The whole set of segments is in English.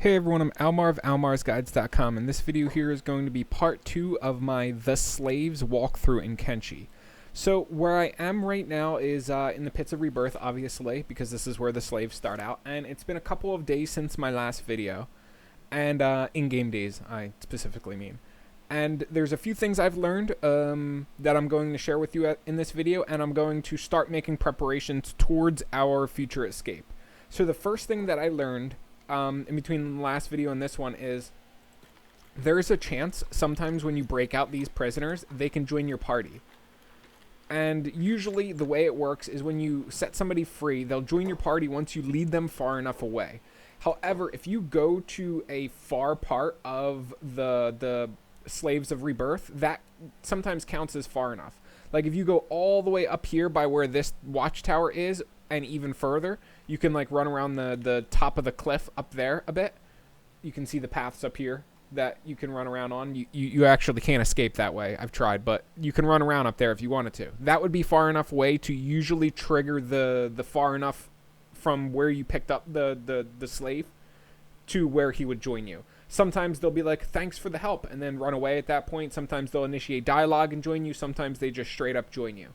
Hey everyone, I'm Almar of almarsguides.com, and this video here is going to be part 2 of my The Slaves walkthrough in Kenshi. So where I am right now is in the pits of Rebirth, obviously, because this is where the slaves start out, and it's been a couple of days since my last video, and in-game days, I specifically mean. And there's a few things I've learned that I'm going to share with you in this video, and I'm going to start making preparations towards our future escape. So the first thing that I learned in between the last video and this one is there's a chance sometimes when you break out these prisoners, they can join your party. And usually the way it works is when you set somebody free, they'll join your party once you lead them far enough away. However, if you go to a far part of the Slaves of Rebirth, that sometimes counts as far enough. Like if you go all the way up here by where this watchtower is, and even further, you can like run around the top of the cliff up there a bit. You can see the paths up here that you can run around on. You actually can't escape that way. I've tried, but you can run around up there if you wanted to. That would be far enough away to usually trigger the far enough from where you picked up the slave to where he would join you. Sometimes they'll be like, thanks for the help, and then run away at that point. Sometimes they'll initiate dialogue and join you. Sometimes they just straight up join you.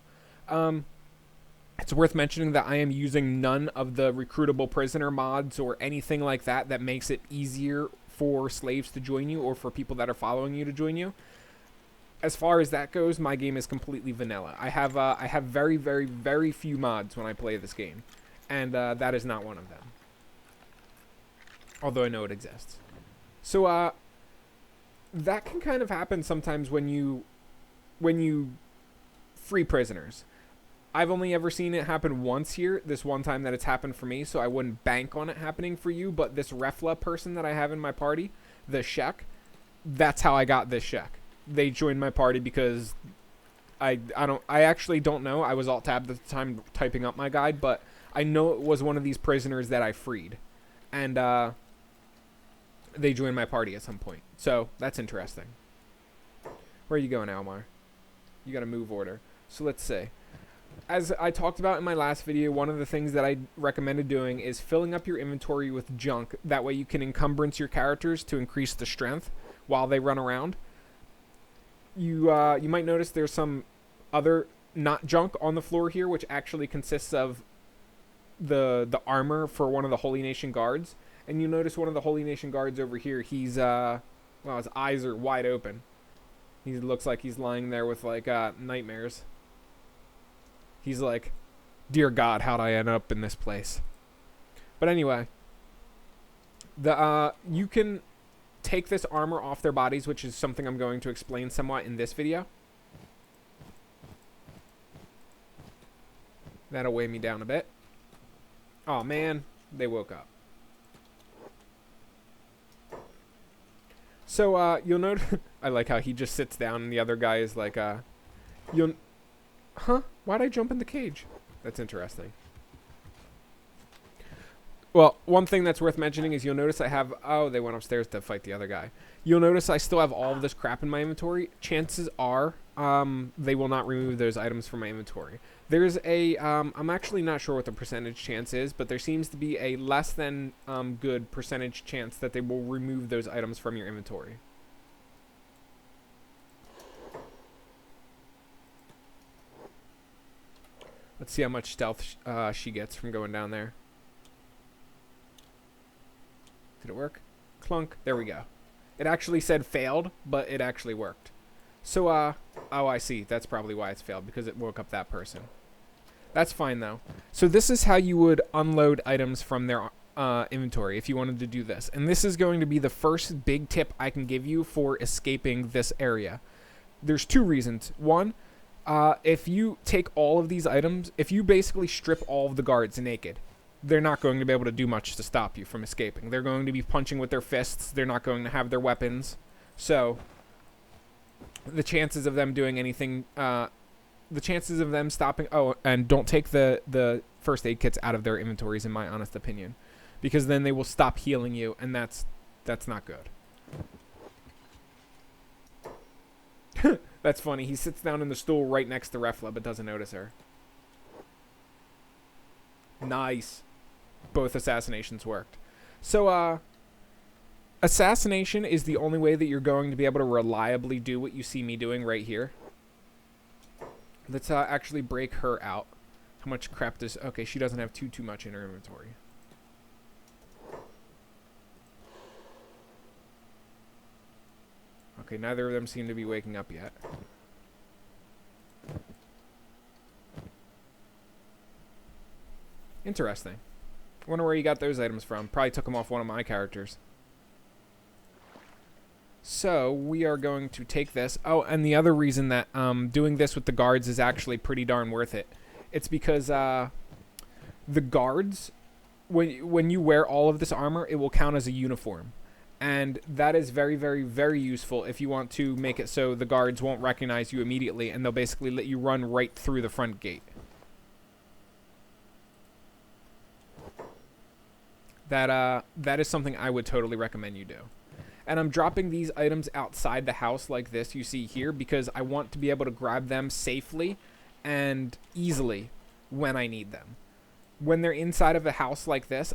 It's worth mentioning that I am using none of the recruitable prisoner mods or anything like that that makes it easier for slaves to join you or for people that are following you to join you. As far as that goes, my game is completely vanilla. I have very, very, very few mods when I play this game, and that is not one of them. Although I know it exists. So that can kind of happen sometimes when you free prisoners. I've only ever seen it happen once here, this one time that it's happened for me, so I wouldn't bank on it happening for you, but this Refla person that I have in my party, the Shek, that's how I got this Shek. They joined my party because I actually don't know. I was alt-tabbed at the time typing up my guide, but I know it was one of these prisoners that I freed. And they joined my party at some point. So, that's interesting. Where are you going, Almar? You got a move order. So let's see. As I talked about in my last video, one of the things that I recommended doing is filling up your inventory with junk. That way you can encumbrance your characters to increase the strength while they run around. You might notice there's some other not junk on the floor here, which actually consists of the armor for one of the Holy Nation guards. And you notice one of the Holy Nation guards over here, he's, well, his eyes are wide open. He looks like he's lying there with, like, nightmares. He's like, dear God, how'd I end up in this place? But anyway, you can take this armor off their bodies, which is something I'm going to explain somewhat in this video. That'll weigh me down a bit. Oh man, they woke up. So you'll notice, I like how he just sits down and the other guy is like, huh? Why'd I jump in the cage? That's interesting. Well, one thing that's worth mentioning is you'll notice I have... Oh, they went upstairs to fight the other guy. You'll notice I still have all of this crap in my inventory. Chances are they will not remove those items from my inventory. There's a... I'm actually not sure what the percentage chance is, but there seems to be a less than good percentage chance that they will remove those items from your inventory. Let's see how much stealth she gets from going down there. Did it work? Clunk. There we go. It actually said failed, but it actually worked. So, oh, I see. That's probably why it's failed, because it woke up that person. That's fine, though. So this is how you would unload items from their inventory if you wanted to do this. And this is going to be the first big tip I can give you for escaping this area. There's two reasons. One, if you take all of these items, if you basically strip all of the guards naked, they're not going to be able to do much to stop you from escaping. They're going to be punching with their fists. They're not going to have their weapons. So, the chances of them doing anything, the chances of them stopping... Oh, and don't take the first aid kits out of their inventories, in my honest opinion. Because then they will stop healing you, and that's not good. That's funny. He sits down in the stool right next to Refla, but doesn't notice her. Nice. Both assassinations worked. So, Assassination is the only way that you're going to be able to reliably do what you see me doing right here. Let's actually break her out. How much crap does... Okay, she doesn't have too much in her inventory. Okay, neither of them seem to be waking up yet. Interesting. Wonder where you got those items from. Probably took them off one of my characters. So, we are going to take this. Oh, and the other reason that doing this with the guards is actually pretty darn worth it. It's because the guards, when you wear all of this armor, it will count as a uniform. And that is very, very, very useful if you want to make it so the guards won't recognize you immediately, and they'll basically let you run right through the front gate. That is something I would totally recommend you do. And I'm dropping these items outside the house like this you see here because I want to be able to grab them safely and easily when I need them. When they're inside of a house like this,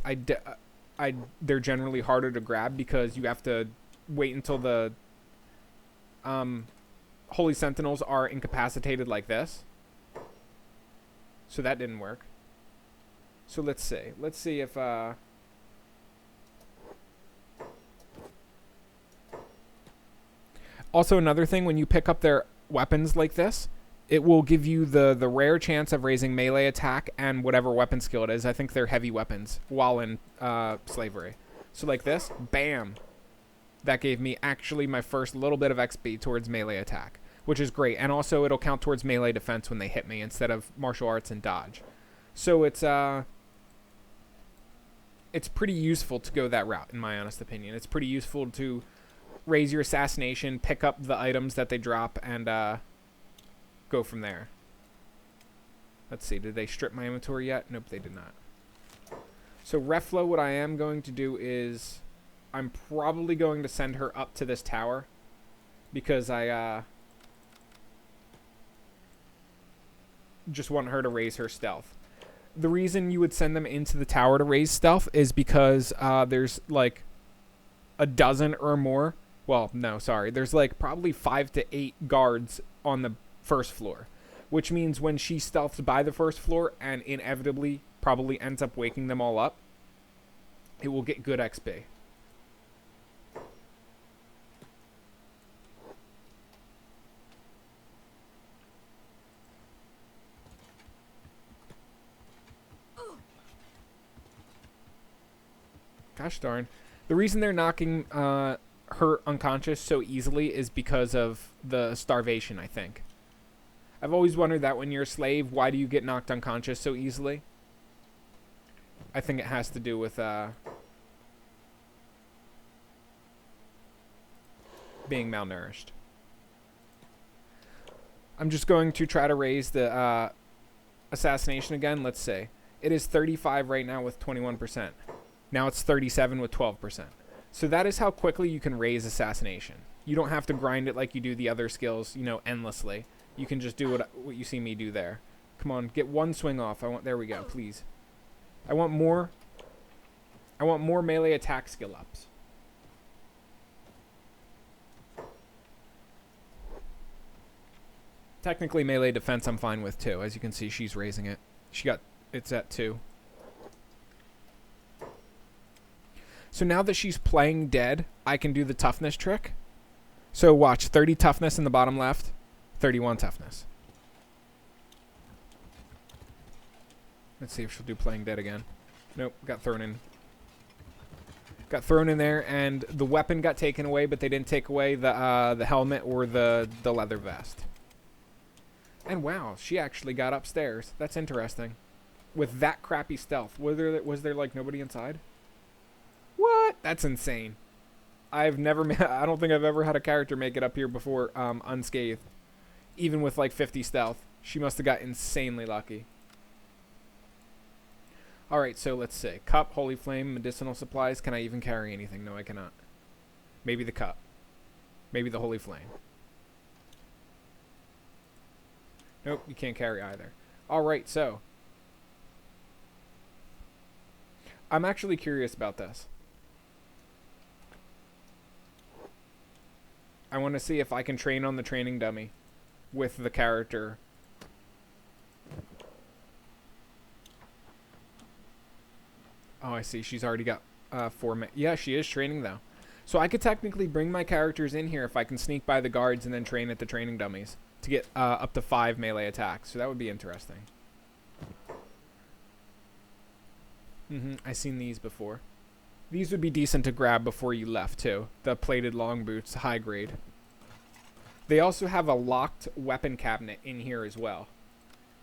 they're generally harder to grab because you have to wait until the Holy Sentinels are incapacitated like this. So that didn't work. So let's see. Let's see if... Also, another thing, when you pick up their weapons like this, it will give you the rare chance of raising melee attack and whatever weapon skill it is. I think they're heavy weapons while in slavery. So like this, bam. That gave me actually my first little bit of XP towards melee attack, which is great. And also, it'll count towards melee defense when they hit me instead of martial arts and dodge. So it's pretty useful to go that route, in my honest opinion. It's pretty useful to raise your assassination, pick up the items that they drop, and go from there. Let's see, did they strip my inventory yet? Nope, they did not. So Reflo, what I am going to do is I'm probably going to send her up to this tower because I just want her to raise her stealth. The reason you would send them into the tower to raise stealth is because there's like a dozen or more. Well, no, sorry. There's like probably 5 to 8 guards on the first floor, which means when she stealths by the first floor and inevitably probably ends up waking them all up, it will get good XP. Gosh darn. The reason they're knocking her unconscious so easily is because of the starvation, I think. I've always wondered that when you're a slave, why do you get knocked unconscious so easily? I think it has to do with being malnourished. I'm just going to try to raise the assassination again. Let's see. It is 35 right now with 21%. Now it's 37 with 12%. So that is how quickly you can raise assassination. You don't have to grind it like you do the other skills, you know, endlessly. You can just do what you see me do there. Come on, get one swing off. There we go, please. I want more melee attack skill ups. Technically melee defense I'm fine with too. As you can see, she's raising it. It's at 2. So now that she's playing dead, I can do the toughness trick. So watch, 30 toughness in the bottom left, 31 toughness. Let's see if she'll do playing dead again. Nope, got thrown in. Got thrown in there, and the weapon got taken away, but they didn't take away the helmet or the leather vest. And wow, she actually got upstairs. That's interesting. With that crappy stealth, was there like nobody inside? What? That's insane. I don't think I've ever had a character make it up here before unscathed. Even with like 50 stealth. She must have got insanely lucky. Alright, so let's see. Cup, holy flame, medicinal supplies. Can I even carry anything? No, I cannot. Maybe the cup. Maybe the holy flame. Nope, you can't carry either. Alright, so. I'm actually curious about this. I want to see if I can train on the training dummy with the character. Oh, I see. She's already got 4 men. Yeah, she is training, though. So I could technically bring my characters in here if I can sneak by the guards and then train at the training dummies to get up to 5 melee attacks. So that would be interesting. I've seen these before. These would be decent to grab before you left, too. The plated long boots, high grade. They also have a locked weapon cabinet in here as well.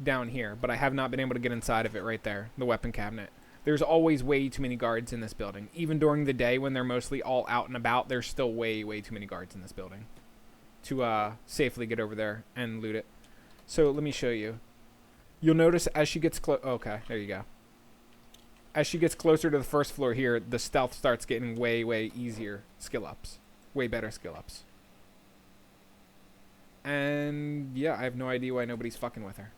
Down here. But I have not been able to get inside of it right there. The weapon cabinet. There's always way too many guards in this building. Even during the day when they're mostly all out and about, there's still way, way too many guards in this building. To safely get over there and loot it. So let me show you. You'll notice as she gets close... Okay, there you go. As she gets closer to the first floor here, the stealth starts getting way, way easier skill ups. Way better skill ups. And yeah, I have no idea why nobody's fucking with her.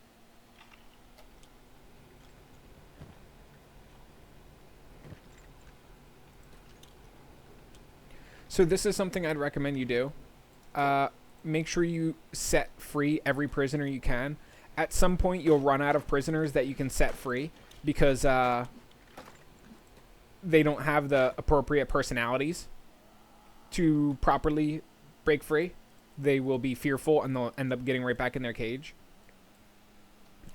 So this is something I'd recommend you do. Make sure you set free every prisoner you can. At some point, you'll run out of prisoners that you can set free because... they don't have the appropriate personalities to properly break free. They will be fearful and they'll end up getting right back in their cage.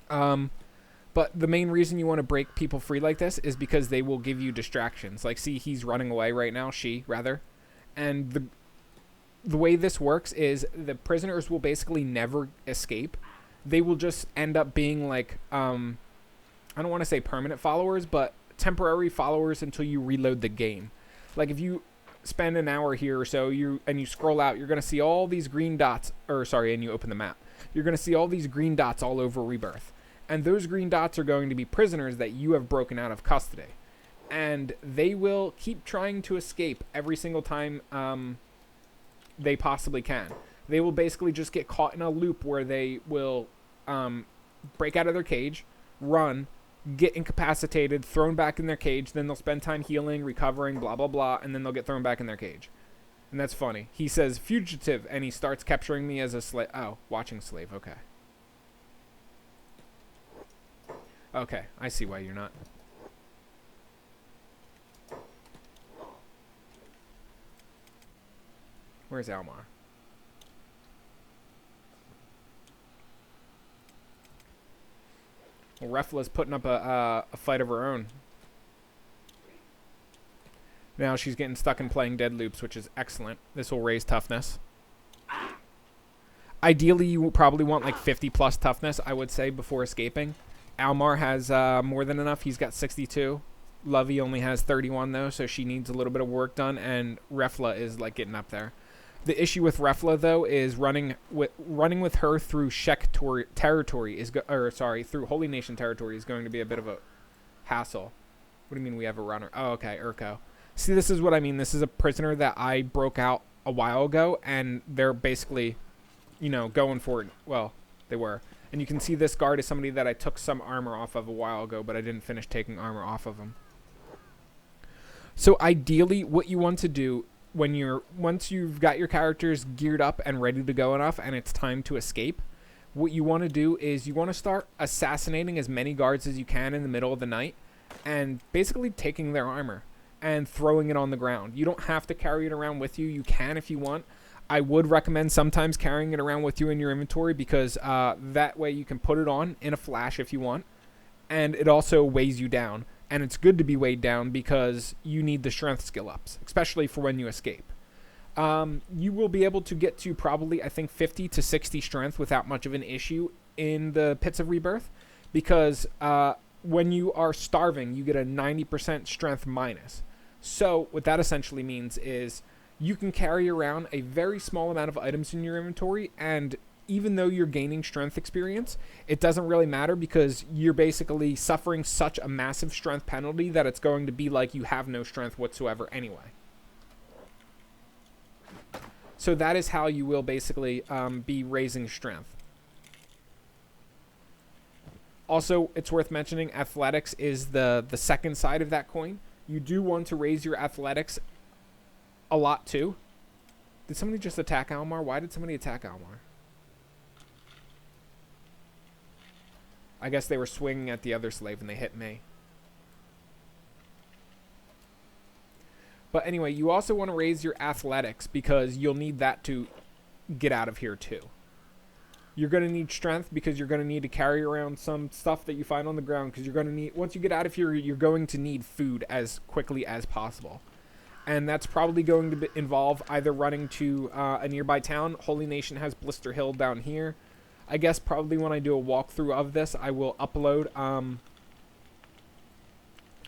But the main reason you want to break people free like this is because they will give you distractions. Like, see, he's running away right now. She, rather. And the way this works is the prisoners will basically never escape. They will just end up being like, I don't want to say permanent followers, but temporary followers until you reload the game. Like if you spend an hour here or so, you scroll out, you're going to see all these green dots, and you open the map. You're going to see all these green dots all over Rebirth. And those green dots are going to be prisoners that you have broken out of custody. And they will keep trying to escape every single time they possibly can. They will basically just get caught in a loop where they will break out of their cage, run, get incapacitated, thrown back in their cage, then they'll spend time healing, recovering, blah, blah, blah, and then they'll get thrown back in their cage. And that's funny. He says, fugitive, and he starts capturing me as a slave. Oh, watching slave, okay. Okay, I see why you're not. Where's Almar? Well, Refla's putting up a fight of her own. Now she's getting stuck in playing dead loops, which is excellent. This will raise toughness. Ideally, you will probably want like 50 plus toughness, I would say, before escaping. Almar has more than enough. He's got 62. Lovey only has 31, though, so she needs a little bit of work done, and Refla is like getting up there. The issue with Refla, though, is running with her through Shek territory through Holy Nation territory is going to be a bit of a hassle. What do you mean we have a runner? Oh, okay, Urko. See, this is what I mean. This is a prisoner that I broke out a while ago, and they're basically, you know, going for it. Well, they were. And you can see this guard is somebody that I took some armor off of a while ago, but I didn't finish taking armor off of him. So ideally, what you want to do once you've got your characters geared up and ready to go enough and it's time to escape, what you want to do is you want to start assassinating as many guards as you can in the middle of the night and basically taking their armor and throwing it on the ground. You don't have to carry it around with you. You can if you want. I would recommend sometimes carrying it around with you in your inventory because that way you can put it on in a flash if you want, and it also weighs you down. And it's good to be weighed down because you need the strength skill ups, especially for when you escape. You will be able to get to probably, I think, 50 to 60 strength without much of an issue in the Pits of Rebirth because when you are starving, you get a 90% strength minus. So what that essentially means is you can carry around a very small amount of items in your inventory, and even though you're gaining strength experience, it doesn't really matter because you're basically suffering such a massive strength penalty that it's going to be like you have no strength whatsoever anyway. So that is how you will basically be raising strength. Also, it's worth mentioning athletics is the second side of that coin. You do want to raise your athletics a lot too. Did somebody just attack Almar? Why did somebody attack Almar? I guess they were swinging at the other slave and they hit me. But anyway, you also want to raise your athletics because you'll need that to get out of here too. You're going to need strength because you're going to need to carry around some stuff that you find on the ground because you're going to need, once you get out of here, you're going to need food as quickly as possible. And that's probably going to involve either running to a nearby town. Holy Nation has Blister Hill down here. I guess probably when I do a walkthrough of this, I will upload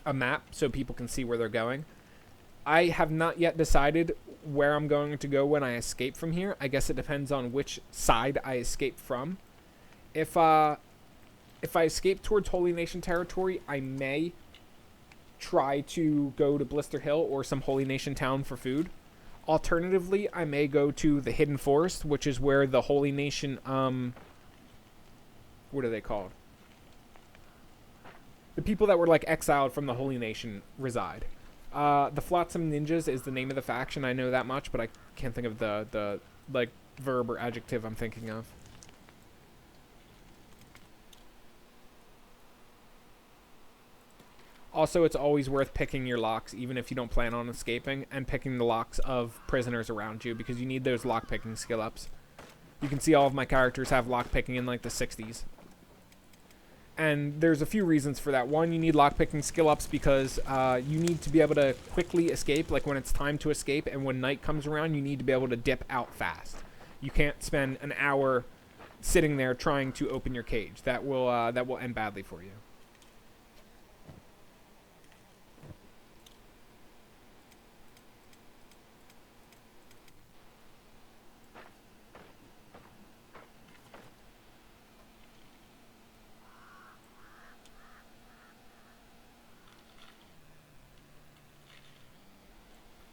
a map so people can see where they're going. I have not yet decided where I'm going to go when I escape from here. I guess it depends on which side I escape from. If I escape towards Holy Nation territory, I may try to go to Blister Hill or some Holy Nation town for food. Alternatively, I may go to the Hidden Forest, which is where the Holy Nation, what are they called? The people that were, like, exiled from the Holy Nation reside. The Flotsam Ninjas is the name of the faction. I know that much, but I can't think of the like, verb or adjective I'm thinking of. Also, it's always worth picking your locks, even if you don't plan on escaping, and picking the locks of prisoners around you, because you need those lockpicking skill ups. You can see all of my characters have lockpicking in, like, the 60s. And there's a few reasons for that. One, you need lockpicking skill ups because you need to be able to quickly escape, like when it's time to escape, and when night comes around, you need to be able to dip out fast. You can't spend an hour sitting there trying to open your cage. That will end badly for you.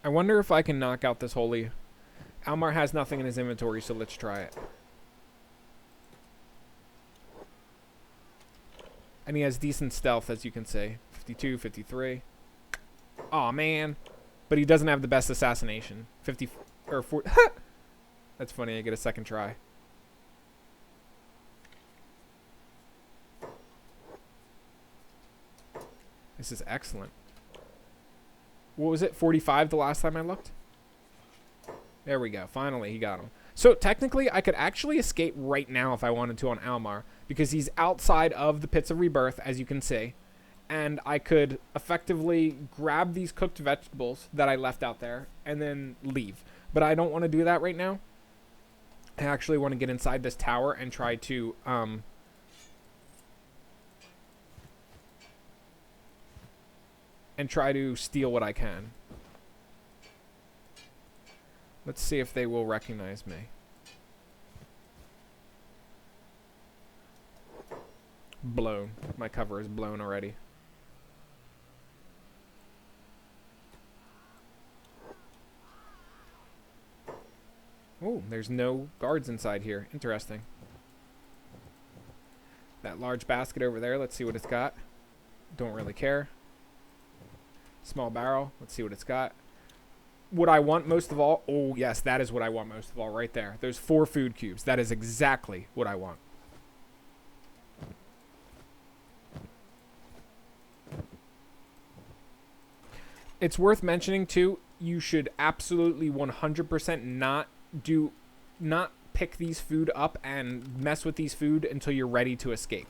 I wonder if I can knock out this holy. Almar has nothing in his inventory, so let's try it. And he has decent stealth, as you can see. 52, 53. Aw, man. But he doesn't have the best assassination. 50 or 40. That's funny, I get a second try. This is excellent. What was it? 45 the last time I looked? There we go. Finally, he got him. So, technically, I could actually escape right now if I wanted to on Almar, because he's outside of the Pits of Rebirth, as you can see. And I could effectively grab these cooked vegetables that I left out there and then leave. But I don't want to do that right now. I actually want to get inside this tower and try to steal what I can. Let's see if they will recognize me. Blown. My cover is blown already. Oh, there's no guards inside here. Interesting. That large basket over there, let's see what it's got. Don't really care. Small barrel, let's see what it's got. What I want most of all, oh yes, that is what I want most of all right there. There's 4 food cubes. That is exactly what I want. It's worth mentioning too, you should absolutely 100% not pick these food up and mess with these food until you're ready to escape.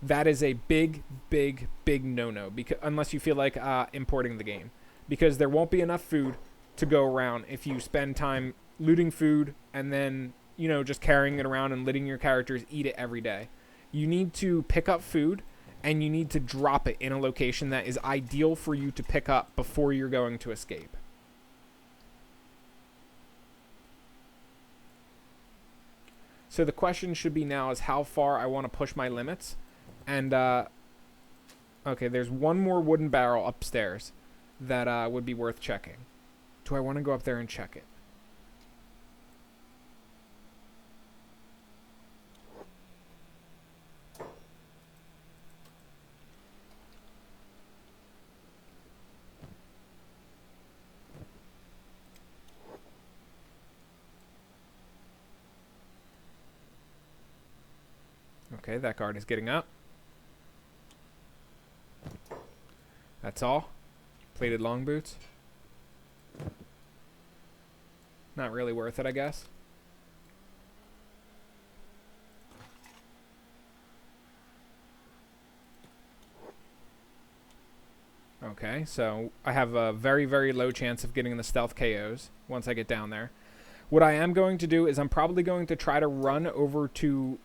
That is a big, big, big no-no, because unless you feel like importing the game, because there won't be enough food to go around if you spend time looting food and then, you know, just carrying it around and letting your characters eat it every day. You need to pick up food and you need to drop it in a location that is ideal for you to pick up before you're going to escape. So the question should be now is how far I want to push my limits. And, okay, there's one more wooden barrel upstairs that would be worth checking. Do I want to go up there and check it? Okay, that guard is getting up. That's all. Plated long boots. Not really worth it, I guess. Okay, so I have a very, very low chance of getting the stealth KOs once I get down there. What I am going to do is I'm probably going to try to run over to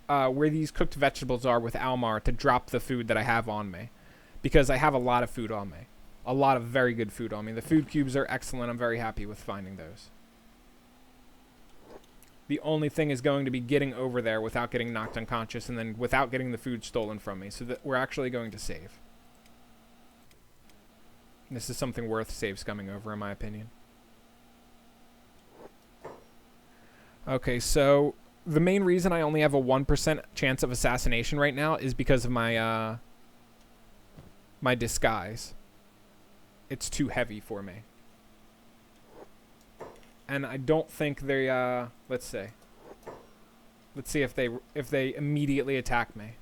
where these cooked vegetables are with Almar to drop the food that I have on me. Because I have a lot of food on me. A lot of very good food on me. The food cubes are excellent. I'm very happy with finding those. The only thing is going to be getting over there without getting knocked unconscious and then without getting the food stolen from me. So that we're actually going to save. This is something worth save scumming over, in my opinion. Okay, so the main reason I only have a 1% chance of assassination right now is because of my my disguise. It's too heavy for me. And I don't think they let's see. Let's see if they immediately attack me.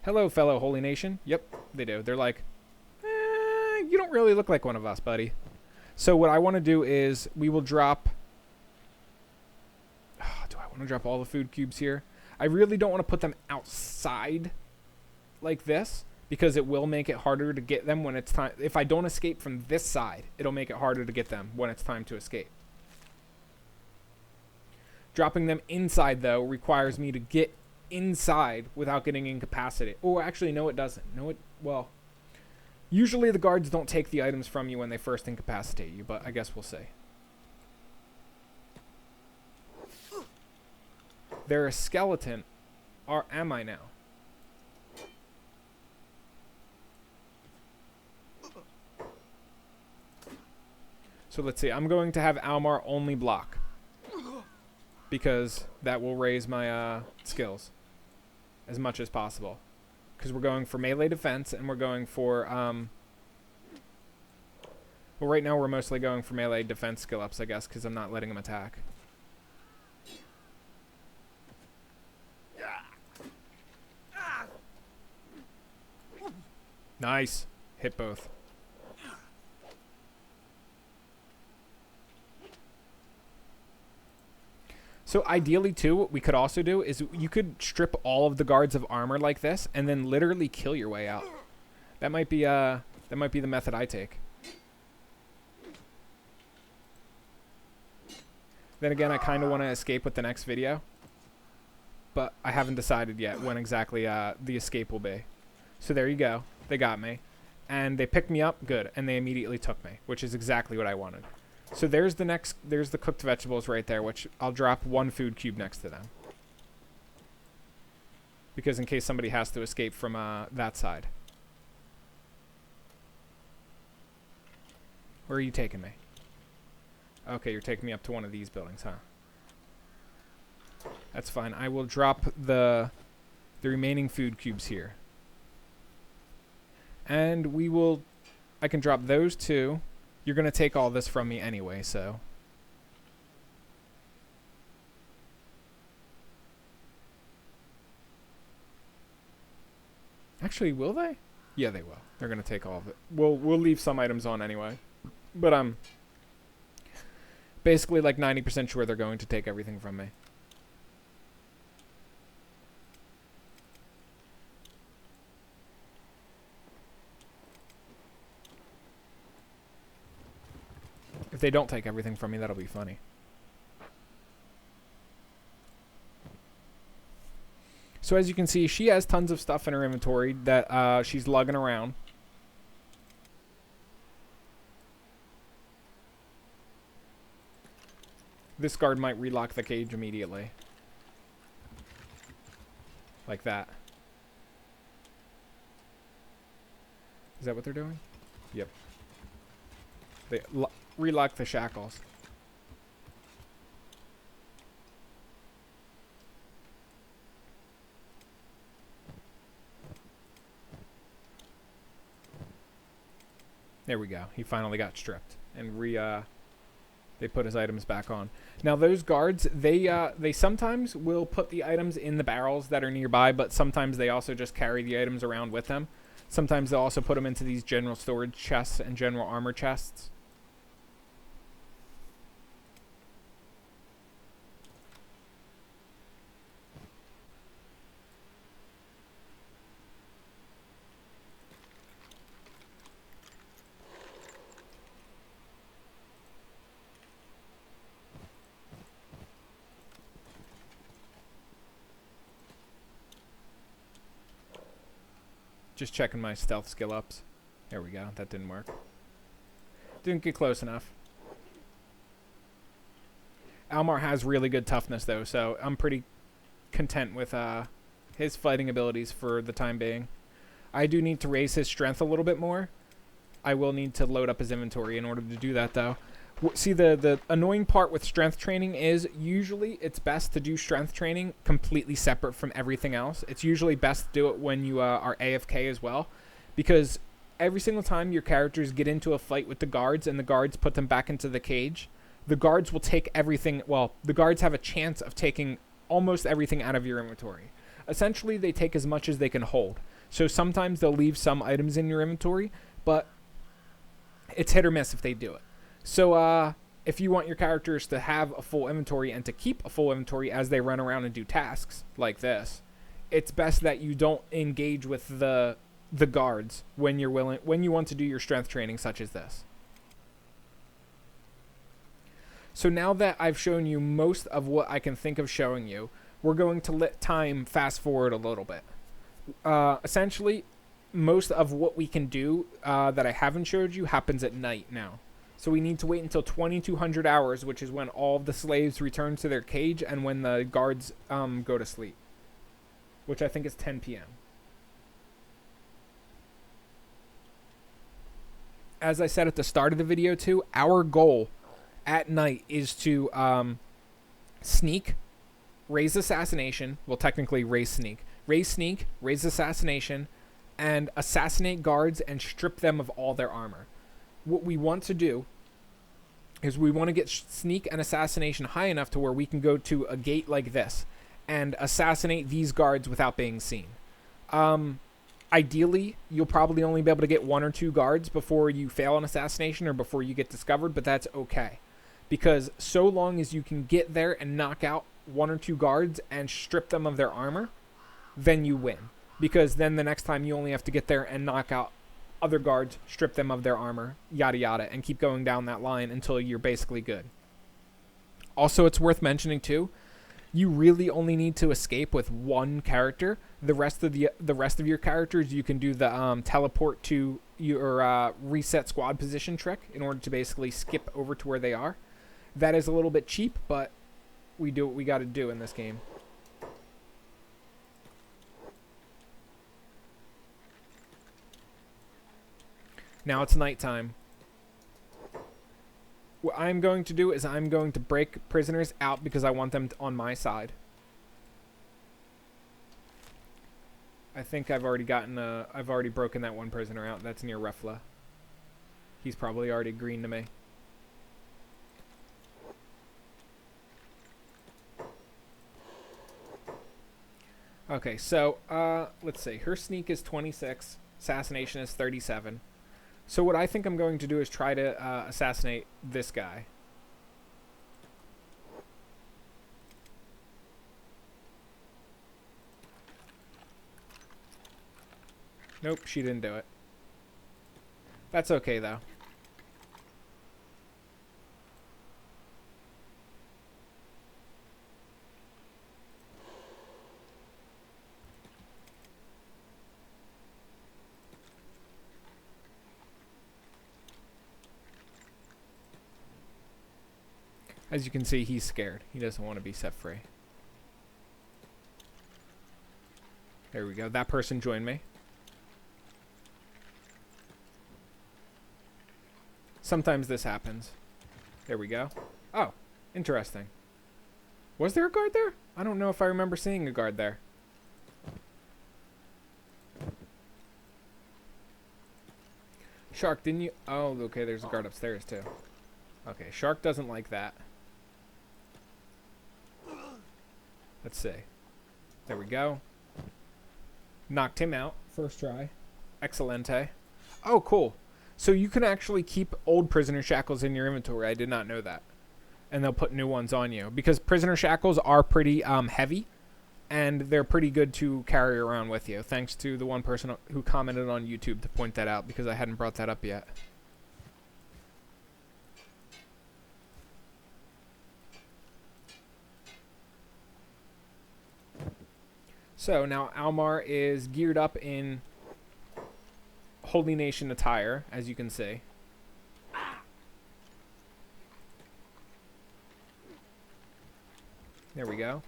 Hello, fellow Holy Nation. Yep, they do. They're like, you don't really look like one of us, buddy. So what I want to do is we will drop... do I want to drop all the food cubes here? I really don't want to put them outside like this because it will make it harder to get them when it's time. If I don't escape from this side, it'll make it harder to get them when it's time to escape. Dropping them inside, though, requires me to get inside without getting incapacitated. Oh, actually, no, it doesn't. No, it... Well... Usually the guards don't take the items from you when they first incapacitate you, but I guess we'll see. They're a skeleton. Or am I now? So let's see. I'm going to have Almar only block. Because that will raise my skills as much as possible. Because we're going for melee defense, and we're going for, well, right now we're mostly going for melee defense skill ups, I guess, because I'm not letting them attack. Nice. Hit both. So ideally, too, what we could also do is you could strip all of the guards of armor like this and then literally kill your way out. That might be the method I take. Then again, I kind of want to escape with the next video, but I haven't decided yet when exactly the escape will be. So there you go. They got me, and they picked me up good, and they immediately took me, which is exactly what I wanted. So there's the cooked vegetables right there, which I'll drop one food cube next to them. Because in case somebody has to escape from that side. Where are you taking me? Okay, you're taking me up to one of these buildings, huh? That's fine. I will drop the remaining food cubes here. And I can drop those two. You're going to take all this from me anyway, so. Actually, will they? Yeah, they will. They're going to take all of it. We'll leave some items on anyway. But I'm basically like 90% sure they're going to take everything from me. If they don't take everything from me, that'll be funny. So as you can see, she has tons of stuff in her inventory that she's lugging around. This guard might relock the cage immediately. Like that. Is that what they're doing? Yep. They relock the shackles. There we go. He finally got stripped and They put his items back on. Now those guards, they sometimes will put the items in the barrels that are nearby, but sometimes they also just carry the items around with them. Sometimes they'll also put them into these general storage chests and general armor chests. Just checking my stealth skill ups. There we go. That didn't work. Didn't get close enough. Almar has really good toughness, though, so I'm pretty content with his fighting abilities for the time being. I do need to raise his strength a little bit more. I will need to load up his inventory in order to do that, though. See, the annoying part with strength training is usually it's best to do strength training completely separate from everything else. It's usually best to do it when you are AFK as well, because every single time your characters get into a fight with the guards and the guards put them back into the cage, the guards will take everything. Well, the guards have a chance of taking almost everything out of your inventory. Essentially, they take as much as they can hold. So sometimes they'll leave some items in your inventory, but it's hit or miss if they do it. So if you want your characters to have a full inventory and to keep a full inventory as they run around and do tasks like this, it's best that you don't engage with the guards when you want to do your strength training such as this. So now that I've shown you most of what I can think of showing you, we're going to let time fast forward a little bit. Essentially, most of what we can do that I haven't showed you happens at night now. So we need to wait until 2200 hours, which is when all of the slaves return to their cage and when the guards go to sleep, which I think is 10 p.m. As I said at the start of the video too, our goal at night is to sneak, raise assassination, well technically raise sneak, raise assassination, and assassinate guards and strip them of all their armor. What we want to do is we want to get sneak and assassination high enough to where we can go to a gate like this and assassinate these guards without being seen. Ideally, you'll probably only be able to get 1 or 2 guards before you fail an assassination or before you get discovered, but that's okay. Because so long as you can get there and knock out 1 or 2 guards and strip them of their armor, then you win. Because then the next time you only have to get there and knock out other guards, strip them of their armor, yada yada, and keep going down that line until you're basically good. Also, it's worth mentioning too, you really only need to escape with 1 character. The rest of your characters, you can do the teleport to your reset squad position trick in order to basically skip over to where they are. That is a little bit cheap, but we do what we got to do in this game. Now it's nighttime. What I'm going to do is I'm going to break prisoners out because I want them on my side. I think I've already broken that 1 prisoner out. That's near Refla. He's probably already green to me. Okay, so let's see. Her sneak is 26. Assassination is 37. So what I think I'm going to do is try to assassinate this guy. Nope, she didn't do it. That's okay, though. As you can see, he's scared. He doesn't want to be set free. There we go. That person joined me. Sometimes this happens. There we go. Oh, interesting. Was there a guard there? I don't know if I remember seeing a guard there. Shark, didn't you? Oh, okay, there's a guard upstairs too. Okay, shark doesn't like that. Let's see. There we go. Knocked him out. First try. Excelente. Oh, cool. So you can actually keep old prisoner shackles in your inventory. I did not know that. And they'll put new ones on you. Because prisoner shackles are pretty heavy. And they're pretty good to carry around with you. Thanks to the one person who commented on YouTube to point that out. Because I hadn't brought that up yet. So now Almar is geared up in Holy Nation attire, as you can see. There we go.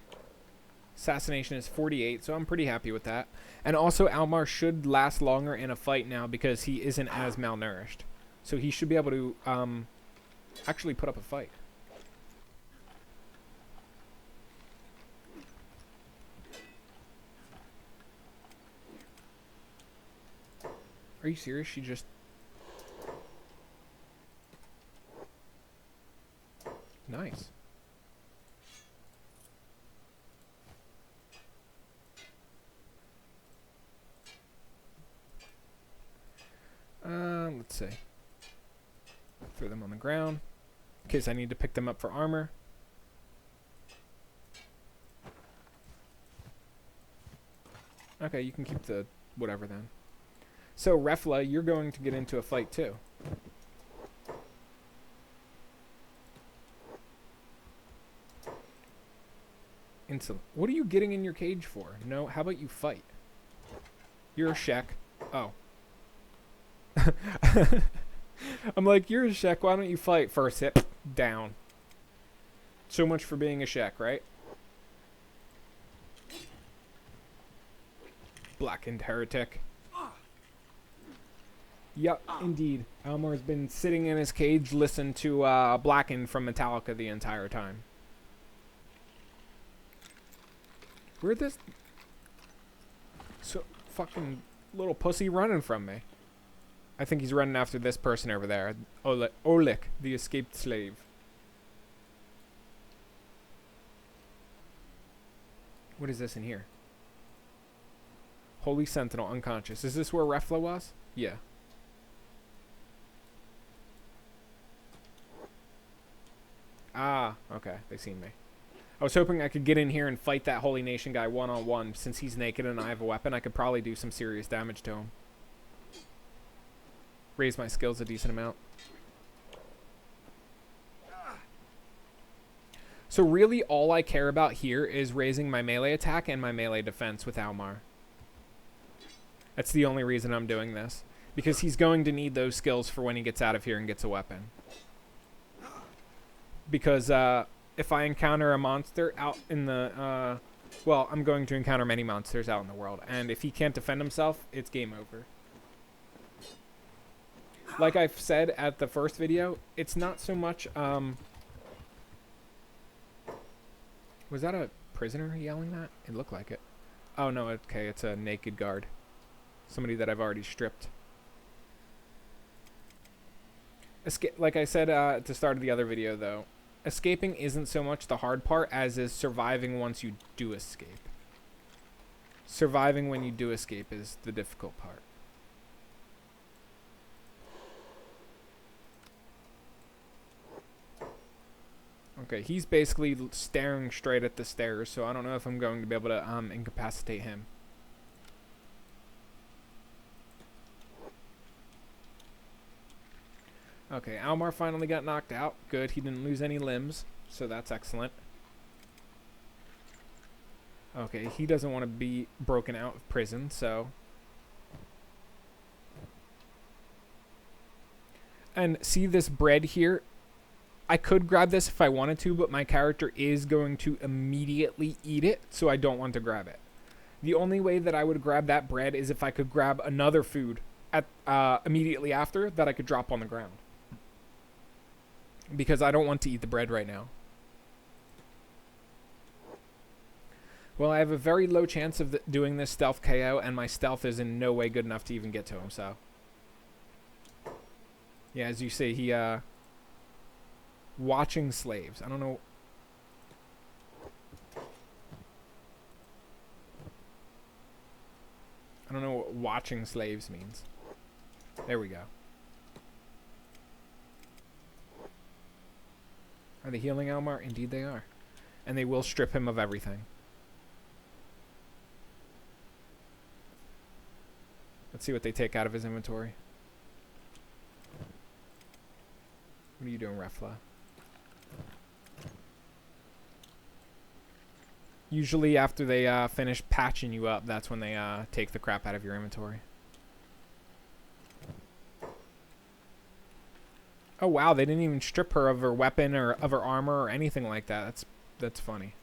Assassination is 48, so I'm pretty happy with that. And also Almar should last longer in a fight now because he isn't as malnourished. So he should be able to actually put up a fight. Are you serious? She just... Nice. Let's see. Throw them on the ground. In case I need to pick them up for armor. Okay, you can keep the whatever then. So, Refla, you're going to get into a fight too. What are you getting in your cage for? No, how about you fight? You're a Shek. Oh. I'm like, you're a Shek, why don't you fight? First hit, down. So much for being a Shek, right? Blackened heretic. Yep, indeed. Almar's been sitting in his cage, listening to Blackened from Metallica the entire time. Where'd this so fucking little pussy running from me? I think he's running after this person over there. Oleg, the escaped slave. What is this in here? Holy Sentinel, unconscious. Is this where Refla was? Yeah. Ah, okay. They seen me. I was hoping I could get in here and fight that Holy Nation guy one-on-one. Since he's naked and I have a weapon, I could probably do some serious damage to him. Raise my skills a decent amount. So really all I care about here is raising my melee attack and my melee defense with Almar. That's the only reason I'm doing this. Because he's going to need those skills for when he gets out of here and gets a weapon. Because if I encounter a monster out in the... well, I'm going to encounter many monsters out in the world. And if he can't defend himself, it's game over. Like I've said at the first video, it's not so much... was that a prisoner yelling that? It looked like it. Oh, no, okay, it's a naked guard. Somebody that I've already stripped. Like I said at the start of the other video, though, escaping isn't so much the hard part as is surviving once you do escape. Surviving when you do escape is the difficult part. Okay, he's basically staring straight at the stairs, so I don't know if I'm going to be able to incapacitate him. Okay, Almar finally got knocked out. Good, he didn't lose any limbs, so that's excellent. Okay, he doesn't want to be broken out of prison, so... And see this bread here? I could grab this if I wanted to, but my character is going to immediately eat it, so I don't want to grab it. The only way that I would grab that bread is if I could grab another food at immediately after that I could drop on the ground. Because I don't want to eat the bread right now. Well, I have a very low chance of doing this stealth KO, and my stealth is in no way good enough to even get to him, so... Yeah, as you see, he Watching slaves. I don't know. I don't know what watching slaves means. There we go. Are they healing Almar? Indeed they are. And they will strip him of everything. Let's see what they take out of his inventory. What are you doing, Refla? Usually after they finish patching you up, that's when they take the crap out of your inventory. Oh wow, they didn't even strip her of her weapon or of her armor or anything like that. That's funny.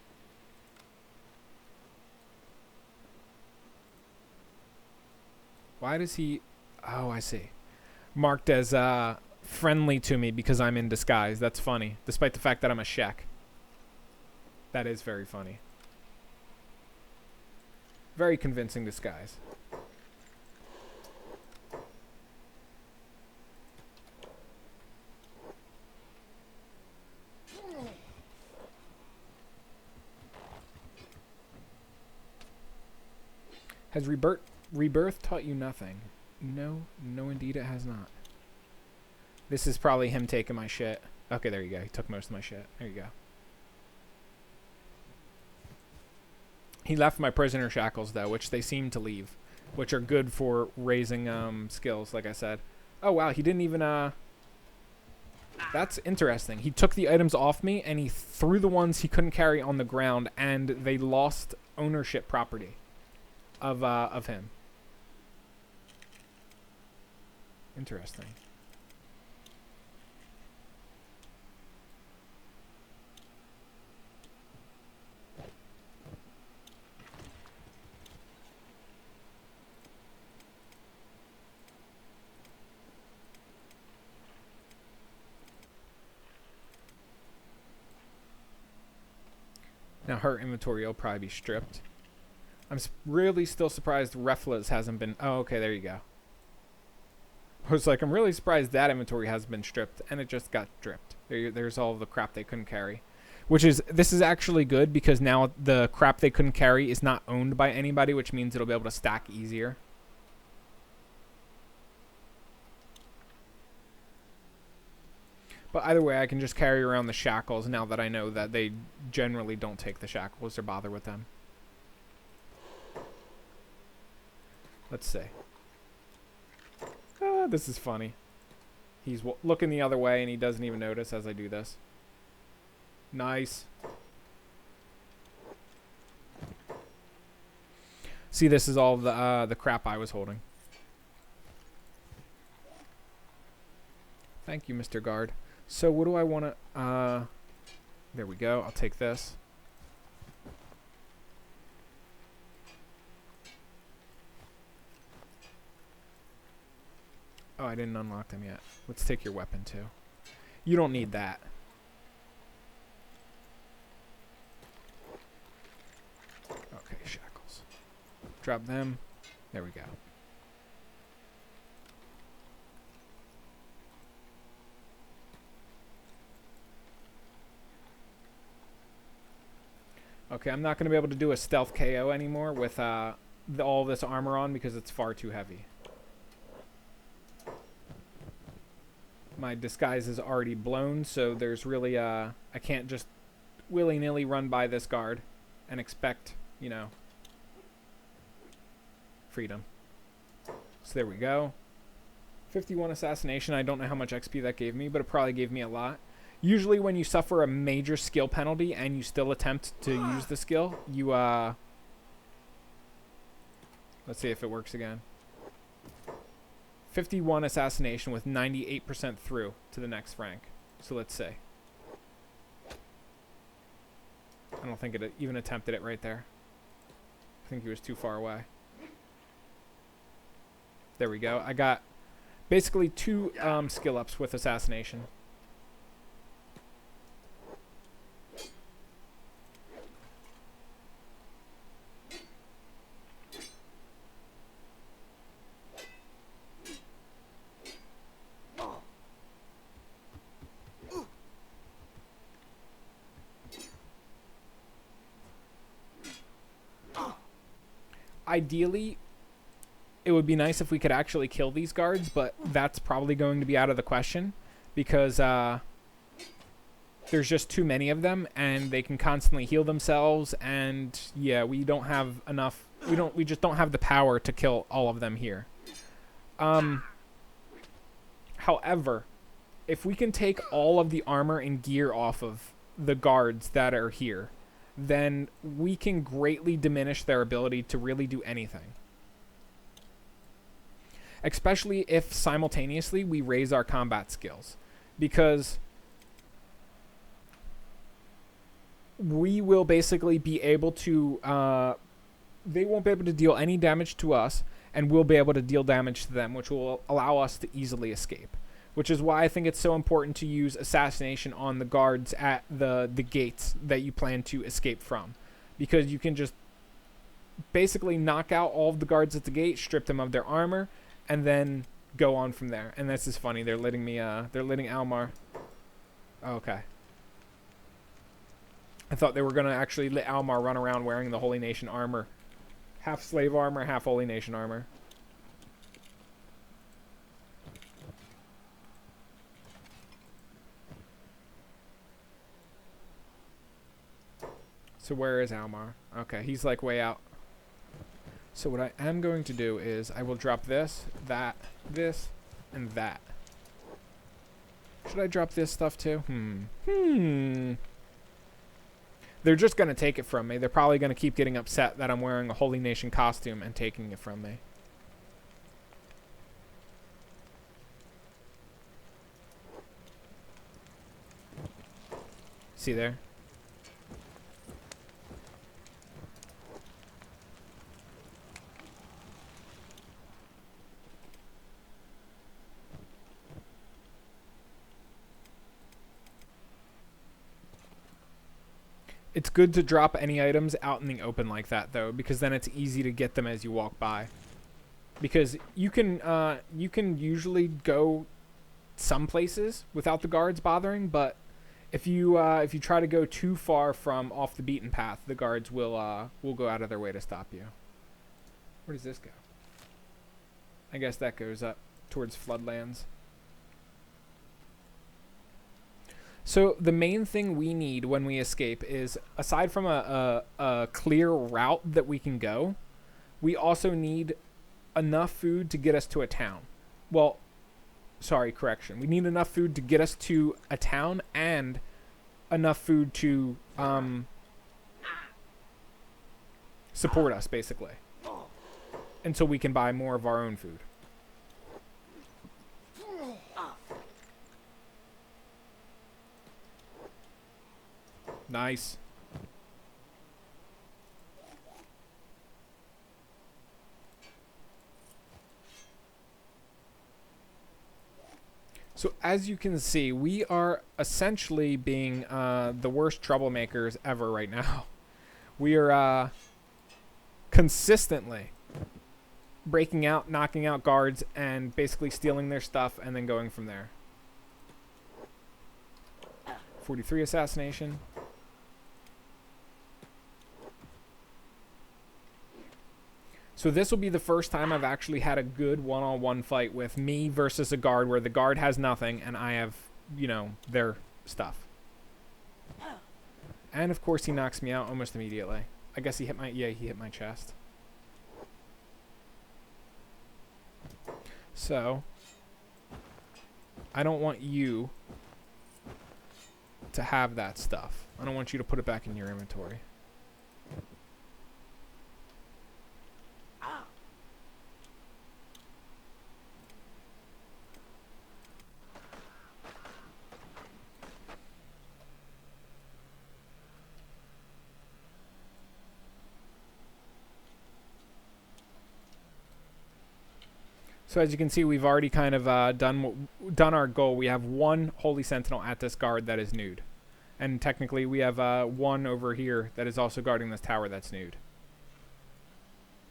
Why does he... Oh, I see. Marked as friendly to me because I'm in disguise. That's funny. Despite the fact that I'm a Shek. That is very funny. Very convincing disguise. Has Rebirth taught you nothing? No, indeed it has not. This is probably him taking my shit. Okay, there you go. He took most of my shit. There you go. He left my prisoner shackles, though, which they seem to leave, which are good for raising skills, like I said. Oh, wow, he didn't even... That's interesting. He took the items off me, and he threw the ones he couldn't carry on the ground, and they lost ownership property of him. Interesting. Now her inventory will probably be stripped. I'm really still surprised Refla's hasn't been... Oh, okay, there you go. I was like, I'm really surprised that inventory hasn't been stripped, and it just got stripped. There's all the crap they couldn't carry. This is actually good, because now the crap they couldn't carry is not owned by anybody, which means it'll be able to stack easier. But either way, I can just carry around the shackles now that I know that they generally don't take the shackles or bother with them. Let's see. This is funny. He's looking the other way and he doesn't even notice as I do this. Nice. See, this is all the crap I was holding. Thank you, Mr. Guard. So what do I want to... there we go. I'll take this. Oh, I didn't unlock them yet. Let's take your weapon, too. You don't need that. Okay, shackles. Drop them. There we go. Okay, I'm not going to be able to do a stealth KO anymore with all this armor on because it's far too heavy. My disguise is already blown, so there's really I can't just willy-nilly run by this guard and expect, you know, freedom. So there we go. 51 assassination. I don't know how much XP that gave me, but it probably gave me a lot. Usually when you suffer a major skill penalty and you still attempt to use the skill, you let's see if it works again. 51 assassination with 98% through to the next rank. So let's see. I don't think it even attempted it right there. I think he was too far away. There we go. I got basically 2 skill ups with assassination. ideally, it would be nice if we could actually kill these guards, but that's probably going to be out of the question because there's just too many of them, and they can constantly heal themselves. And yeah, we don't have enough. We just don't have the power to kill all of them here. However, if we can take all of the armor and gear off of the guards that are here, then we can greatly diminish their ability to really do anything. Especially if simultaneously we raise our combat skills. Because we will basically be able to... they won't be able to deal any damage to us, and we'll be able to deal damage to them, which will allow us to easily escape. Which is why I think it's so important to use assassination on the guards at the gates that you plan to escape from. Because you can just basically knock out all of the guards at the gate, strip them of their armor, and then go on from there. And this is funny. They're letting me, they're letting Almar. Oh, okay. I thought they were going to actually let Almar run around wearing the Holy Nation armor. Half slave armor, half Holy Nation armor. So where is Almar? Okay, he's like way out. So what I am going to do is I will drop this, that, this, and that. Should I drop this stuff too? They're just going to take it from me. They're probably going to keep getting upset that I'm wearing a Holy Nation costume and taking it from me. See there? It's good to drop any items out in the open like that, though, because then it's easy to get them as you walk by. Because you can usually go some places without the guards bothering, but if you try to go too far from off the beaten path, the guards will go out of their way to stop you. Where does this go? I guess that goes up towards Floodlands. So the main thing we need when we escape is, aside from a clear route that we can go, we also need enough food to get us to a town. Well, sorry, correction. We need enough food to get us to a town and enough food to support us, basically, until we can buy more of our own food. Nice. So as you can see, we are essentially being the worst troublemakers ever right now. We are consistently breaking out, knocking out guards, and basically stealing their stuff and then going from there. 43 assassination. So this will be the first time I've actually had a good one-on-one fight with me versus a guard where the guard has nothing and I have, you know, their stuff. And of course he knocks me out almost immediately. I guess he hit my, yeah, he hit my chest. So, I don't want you to have that stuff. I don't want you to put it back in your inventory. So as you can see, we've already kind of done our goal. We have one Holy Sentinel at this guard that is nude. And technically we have one over here that is also guarding this tower that's nude.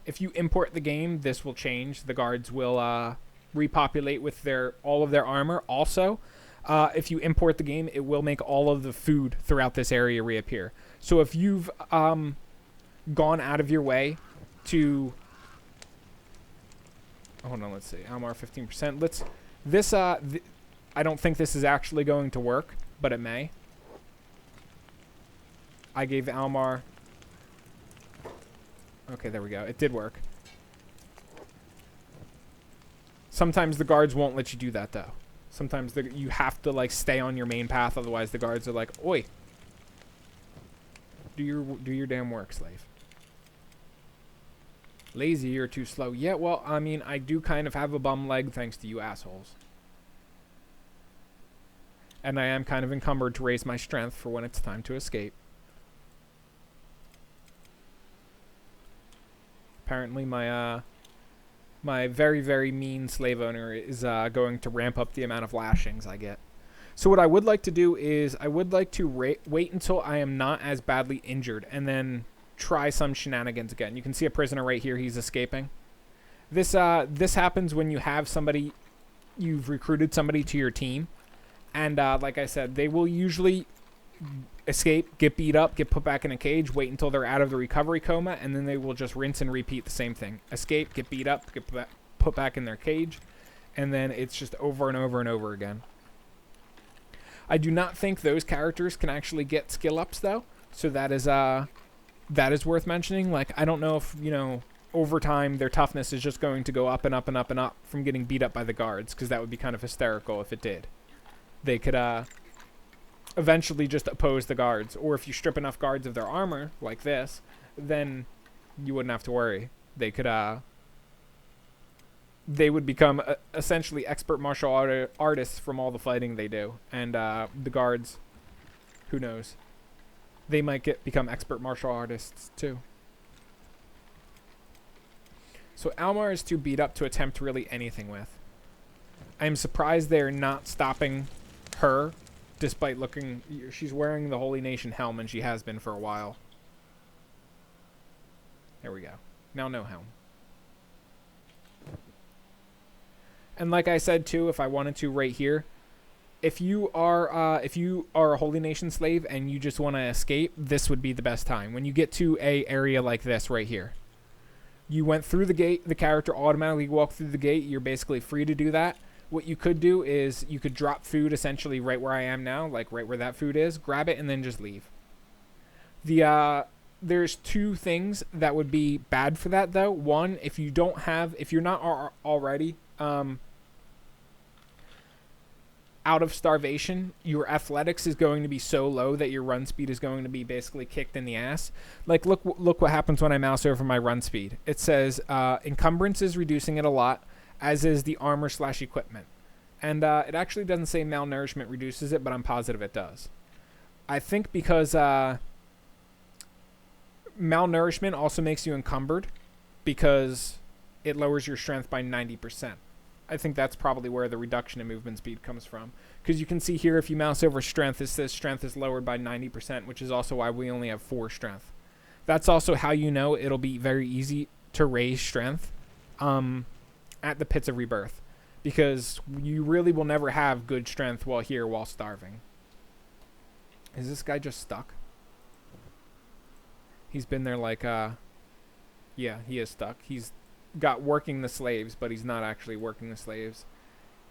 If you import the game, this will change. The guards will repopulate with all of their armor. Also, if you import the game, it will make all of the food throughout this area reappear. So if you've gone out of your way to hold on, let's see. Almar 15%. I don't think this is actually going to work, but it may. I gave Almar... Okay, there we go. It did work. Sometimes the guards won't let you do that, though. Sometimes you have to, like, stay on your main path, otherwise the guards are like, oi. Do your damn work, slave. Lazy, you're too slow. Yeah, well, I mean, I do kind of have a bum leg thanks to you assholes. And I am kind of encumbered to raise my strength for when it's time to escape. Apparently my my very, very mean slave owner is going to ramp up the amount of lashings I get. So what I would like to do is I would like to wait until I am not as badly injured and then try some shenanigans again. You can see a prisoner right here. He's escaping. This happens when you have somebody, you've recruited somebody to your team. And like I said, they will usually escape, get beat up, get put back in a cage, wait until they're out of the recovery coma, and then they will just rinse and repeat the same thing. Escape, get beat up, get put back in their cage, and then it's just over and over and over again. I do not think those characters can actually get skill ups, though, so that is worth mentioning. Like, I don't know if, you know, over time their toughness is just going to go up and up and up and up from getting beat up by the guards, because that would be kind of hysterical if it did. They could eventually just oppose the guards, or if you strip enough guards of their armor like this, then you wouldn't have to worry. They could they would become essentially expert martial artists from all the fighting they do, and the guards, who knows, they might become expert martial artists too. So Almar is too beat up to attempt really anything with. I'm surprised they're not stopping her, despite looking... She's wearing the Holy Nation helm, and she has been for a while. There we go. Now no helm. And like I said, too, if I wanted to right here, if you are a Holy Nation slave and you just want to escape, this would be the best time. When you get to a area like this right here. You went through the gate, the character automatically walked through the gate, you're basically free to do that. What you could do is you could drop food essentially right where I am now, like right where that food is, grab it and then just leave. There's two things that would be bad for that though. One, if you're not already out of starvation, your athletics is going to be so low that your run speed is going to be basically kicked in the ass. Like look what happens when I mouse over my run speed. It says encumbrance is reducing it a lot, as is the armor/equipment. And it actually doesn't say malnourishment reduces it, but I'm positive it does. I think because malnourishment also makes you encumbered because it lowers your strength by 90%. I think that's probably where the reduction in movement speed comes from. Because you can see here, if you mouse over strength, it says strength is lowered by 90%, which is also why we only have 4 strength. That's also how you know it'll be very easy to raise strength at the Pits of Rebirth. Because you really will never have good strength while starving. Is this guy just stuck? He's been there like, yeah, he is stuck. He's got working the slaves, but he's not actually working the slaves.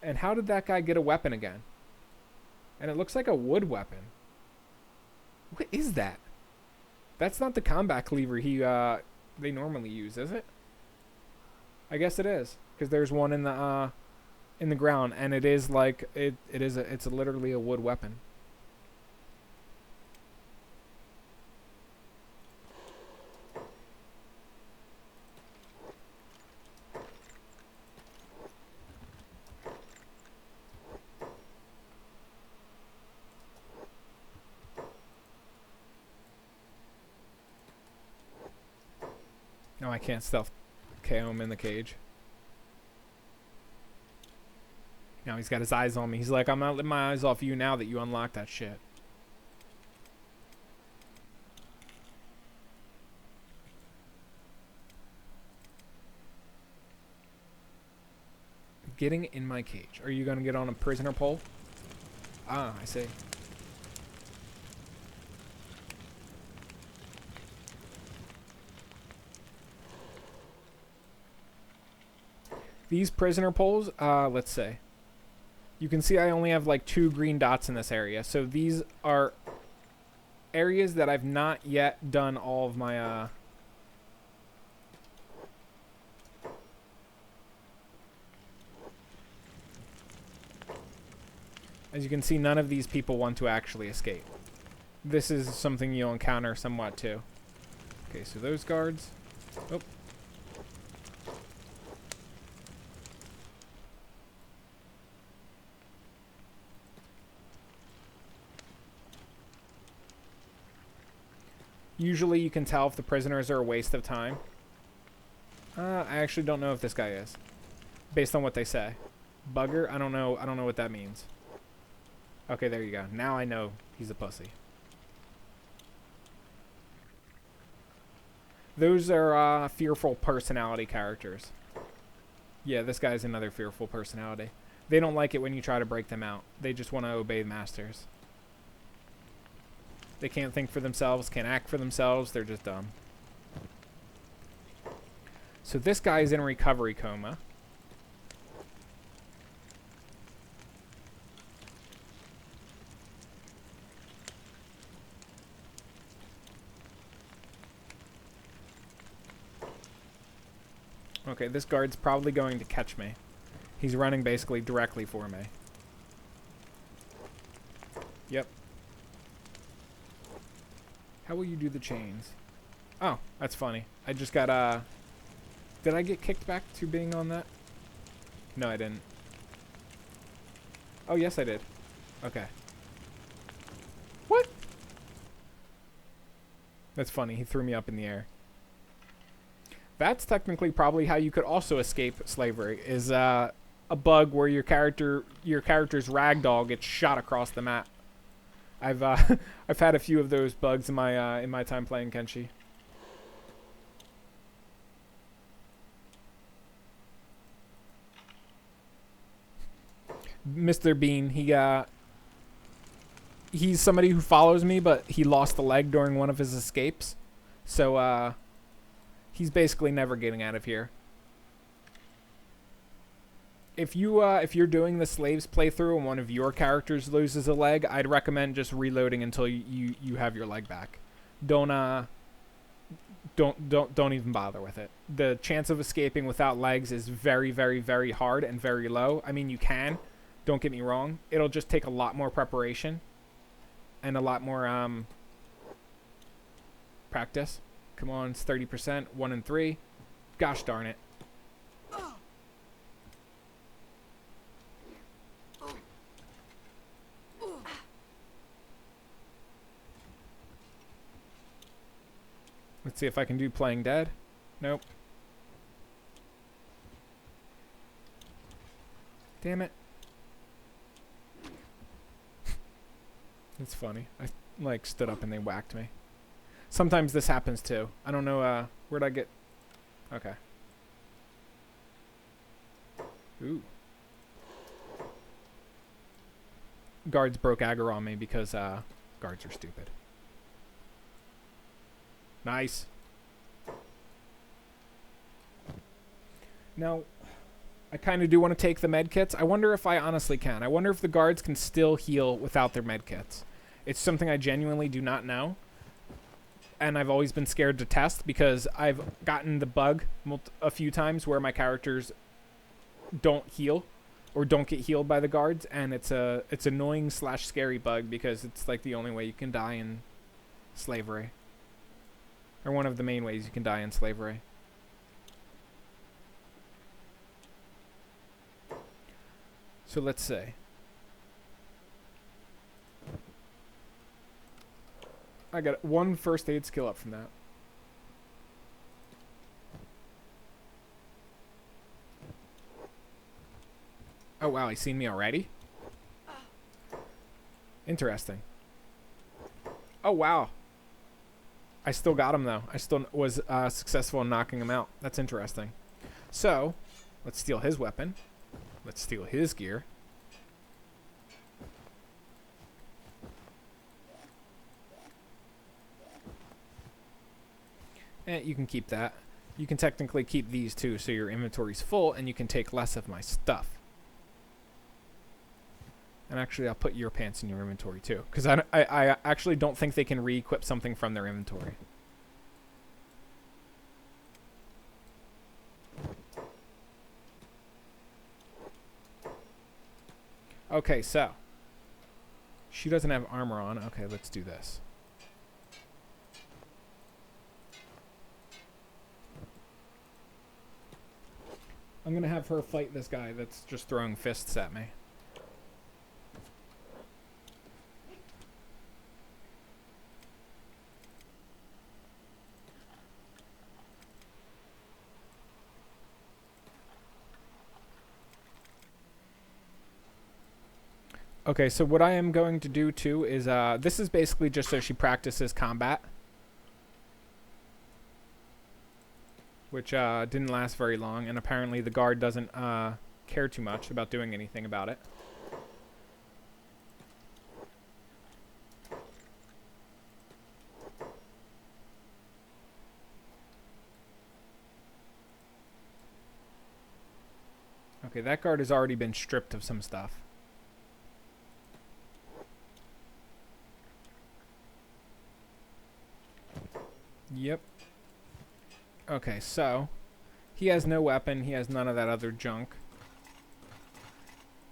And how did that guy get a weapon again? And it looks like a wood weapon. What is that? That's not the combat cleaver they normally use, is it? I guess it is, because there's one in the ground, and it is like it's literally a wood weapon. No, I can't stealth KO him in the cage. Now he's got his eyes on me. He's like, I'm not letting my eyes off you now that you unlock that shit. Getting in my cage. Are you going to get on a prisoner pole? Ah, I see. These prisoner poles, let's see. You can see I only have like 2 green dots in this area. So these are areas that I've not yet done all of my, as you can see, none of these people want to actually escape. This is something you'll encounter somewhat too. Okay, so those guards. Oh. Usually you can tell if the prisoners are a waste of time. I actually don't know if this guy is, based on what they say. Bugger? I don't know. I don't know what that means. Okay, there you go. Now I know he's a pussy. Those are fearful personality characters. Yeah, this guy's another fearful personality. They don't like it when you try to break them out. They just want to obey masters. They can't think for themselves, can't act for themselves. They're just dumb. So this guy is in recovery coma. Okay, this guard's probably going to catch me. He's running basically directly for me. Yep. How will you do the chains? Oh, that's funny. I just got, did I get kicked back to being on that? No, I didn't. Oh, yes, I did. Okay. What? That's funny. He threw me up in the air. That's technically probably how you could also escape slavery, is a bug where your character's ragdoll gets shot across the map. I've had a few of those bugs in my time playing Kenshi. Mr. Bean, he's somebody who follows me, but he lost a leg during one of his escapes. So he's basically never getting out of here. If you're doing the slaves playthrough and one of your characters loses a leg, I'd recommend just reloading until you have your leg back. Don't even bother with it. The chance of escaping without legs is very, very, very hard and very low. I mean, you can. Don't get me wrong. It'll just take a lot more preparation and a lot more practice. Come on, it's 30%. 1 and 3. Gosh darn it. Let's see if I can do playing dead. Nope. Damn it. It's funny. I like stood up and they whacked me. Sometimes this happens too. I don't know where'd I get. Okay. Ooh. Guards broke aggro on me because guards are stupid. Nice. Now, I kind of do want to take the med kits. I wonder if I honestly can. I wonder if the guards can still heal without their med kits. It's something I genuinely do not know. And I've always been scared to test because I've gotten the bug a few times where my characters don't heal or don't get healed by the guards, and it's annoying / scary bug because it's like the only way you can die in slavery. Or one of the main ways you can die in slavery. So let's see. I got 1 first aid skill up from that. Oh wow, he's seen me already? Interesting. Oh wow. I still got him though. I still was successful in knocking him out. That's interesting. So, let's steal his weapon. Let's steal his gear. You can keep that. You can technically keep these too, so your inventory's full and you can take less of my stuff. And actually, I'll put your pants in your inventory too, because I actually don't think they can re-equip something from their inventory. Okay, so she doesn't have armor on. Okay, let's do this. I'm gonna have her fight this guy that's just throwing fists at me. Okay, so what I am going to do too is, this is basically just so she practices combat. Which didn't last very long, and apparently the guard doesn't care too much about doing anything about it. Okay, that guard has already been stripped of some stuff. Yep. Okay, so he has no weapon. He has none of that other junk.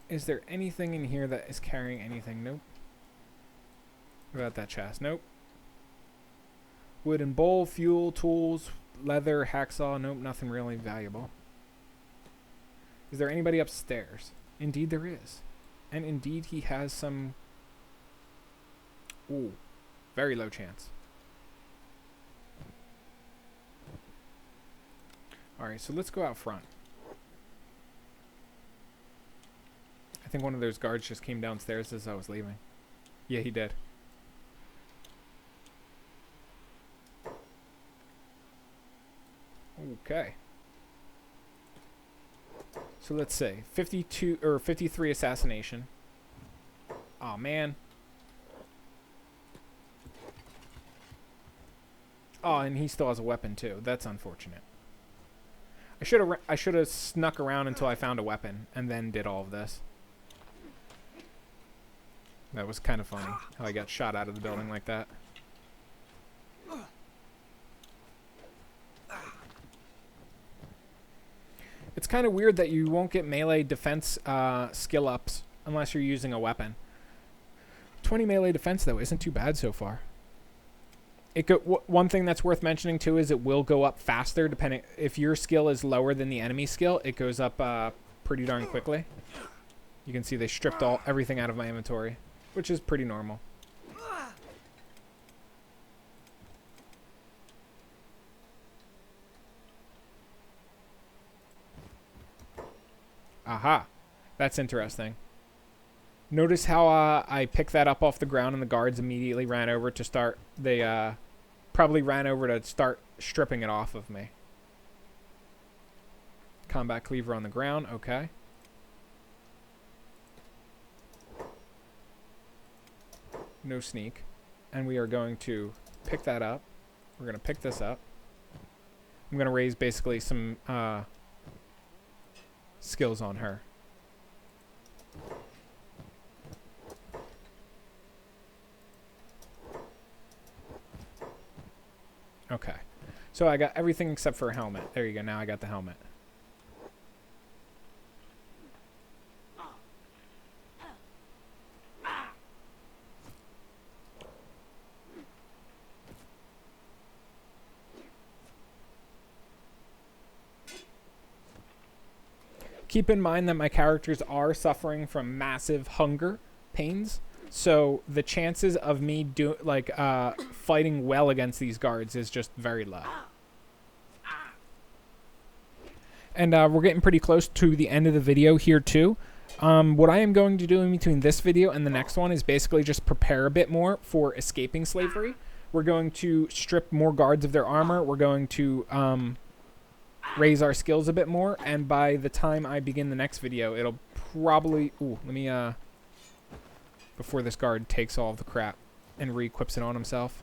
Is there anything in here that is carrying anything? Nope. What about that chest? Nope. Wooden bowl, fuel, tools, leather, hacksaw. Nope, nothing really valuable. Is there anybody upstairs? Indeed there is. And indeed he has some... Ooh, very low chance. Alright, so let's go out front. I think one of those guards just came downstairs as I was leaving. Yeah, he did. Okay. So let's say 52 or 53 assassination. Aw, man. Oh, and he still has a weapon too. That's unfortunate. I should have snuck around until I found a weapon and then did all of this. That was kind of funny how I got shot out of the building like that. It's kind of weird that you won't get melee defense skill ups unless you're using a weapon. 20 melee defense though isn't too bad so far. One thing that's worth mentioning too is it will go up faster depending if your skill is lower than the enemy skill. It goes up pretty darn quickly. You can see they stripped everything out of my inventory, which is pretty normal. Aha, that's interesting. Notice how I picked that up off the ground and the guards immediately ran over to start. They probably ran over to start stripping it off of me. Combat cleaver on the ground, okay. No sneak. And we are going to pick that up. We're going to pick this up. I'm going to raise basically some skills on her. Okay. So I got everything except for a helmet. There you go. Now I got the helmet. Keep in mind that my characters are suffering from massive hunger pains. So the chances of me fighting well against these guards is just very low. And we're getting pretty close to the end of the video here too. What I am going to do in between this video and the next one is basically just prepare a bit more for escaping slavery. We're going to strip more guards of their armor. We're going to raise our skills a bit more. And by the time I begin the next video, it'll probably... Ooh, let me... before this guard takes all of the crap and re-equips it on himself.